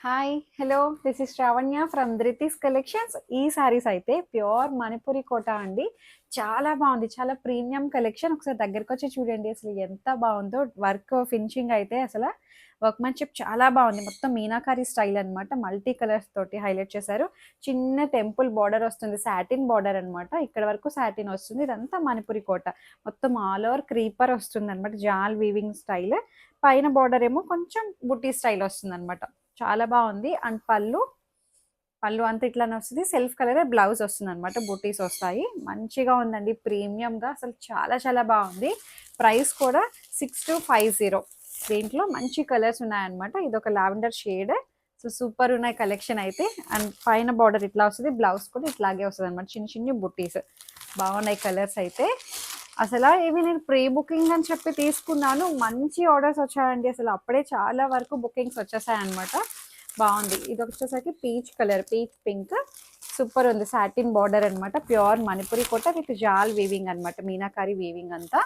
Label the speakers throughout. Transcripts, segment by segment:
Speaker 1: Hi hello this is Shravanya from Dhruthi's collections. ఈ సారీస్ అయితే pure Manipuri కోట అండి. చాలా బాగుంది, చాలా ప్రీమియం కలెక్షన్. ఒకసారి దగ్గరకు వచ్చి చూడండి అసలు ఎంత బాగుందో. వర్క్ ఫినిషింగ్ అయితే అసలు వర్క్మెన్షిప్ చాలా బాగుంది. మొత్తం మీనాకారి స్టైల్ అన్నమాట. మల్టీ కలర్స్ తోటి హైలైట్ చేశారు. చిన్న టెంపుల్ బార్డర్ వస్తుంది, సాటిన్ బార్డర్ అన్నమాట. ఇక్కడ వరకు సాటిన్ వస్తుంది. ఇదంతా మణిపురి కోట. మొత్తం ఆల్ ఓవర్ క్రీపర్ వస్తుంది అనమాట, జాల్ వీవింగ్ స్టైల్. పైన బార్డర్ ఏమో కొంచెం బుట్టి స్టైల్ వస్తుంది అనమాట. చాలా బాగుంది. అండ్ పళ్ళు పళ్ళు అంతా ఇట్లానే వస్తుంది. సెల్ఫ్ కలర్ బ్లౌజ్ వస్తుంది అనమాట, బుటీస్ వస్తాయి. మంచిగా ఉందండి, ప్రీమియంగా అసలు చాలా చాలా బాగుంది. ప్రైస్ కూడా 6250. దీంట్లో మంచి కలర్స్ ఉన్నాయన్నమాట. ఇది ఒక లావెండర్ షేడ్. సో సూపర్ ఉన్నాయి కలెక్షన్ అయితే. అండ్ పైన బార్డర్ ఇట్లా వస్తుంది, బ్లౌజ్ కూడా ఇట్లాగే వస్తుంది అనమాట, చిన్న చిన్న బుట్టీస్. బాగున్నాయి కలర్స్ అయితే. అసలు ఇవి నేను ప్రీ బుకింగ్ అని చెప్పి తీసుకున్నాను, మంచి ఆర్డర్స్ వచ్చాయండి. అసలు అప్పుడే చాలా వరకు బుకింగ్స్ వచ్చేసాయి అనమాట. బాగుంది. ఇది వచ్చేసరికి peach colour, peach pink. Super ఉంది. సాటిన్ బార్డర్ అనమాట, pure Manipuri Kota with jaal weaving అనమాట, మీనాకారి వీవింగ్ అంతా.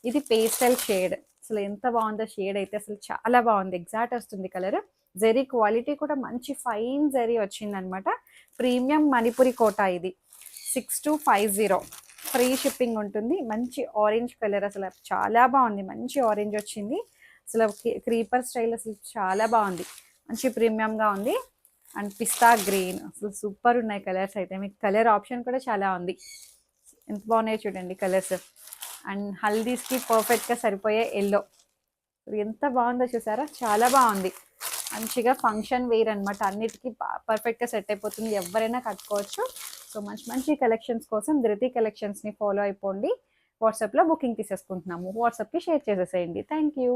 Speaker 1: ఇది పేస్టల్ షేడ్. అసలు ఎంత బాగుందో షేడ్ అయితే, అసలు చాలా బాగుంది. ఎగ్జాక్ట్ వస్తుంది కలర్. జెరీ క్వాలిటీ కూడా మంచి ఫైన్ జెరీ వచ్చింది అనమాట. ప్రీమియం మణిపురి కోట ఇది. 6250. ఫ్రీ షిప్పింగ్ ఉంటుంది. మంచి ఆరెంజ్ కలర్, అసలు చాలా బాగుంది. మంచి ఆరెంజ్ వచ్చింది. అసలు క్రీపర్ స్టైల్ అసలు చాలా బాగుంది. మంచి ప్రీమియంగా ఉంది. అండ్ పిస్తా గ్రీన్, అసలు సూపర్ ఉన్నాయి కలర్స్ అయితే. మీకు కలర్ ఆప్షన్ కూడా చాలా ఉంది. ఎంత బాగున్నాయో చూడండి కలర్స్. అండ్ హల్దీస్కి పర్ఫెక్ట్గా సరిపోయే ఎల్లో. ఎంత బాగుందో చూసారా, చాలా బాగుంది. మంచిగా ఫంక్షన్ వేర్ అనమాట. అన్నిటికీ పర్ఫెక్ట్గా సెట్ అయిపోతుంది, ఎవరైనా కట్టుకోవచ్చు. సో మంచి మంచి కలెక్షన్స్ కోసం ధృతి కలెక్షన్స్ని ఫాలో అయిపోండి. వాట్సాప్లో బుకింగ్ తీసేసుకుంటున్నాము, వాట్సాప్కి షేర్ చేసేసేయండి. Thank you.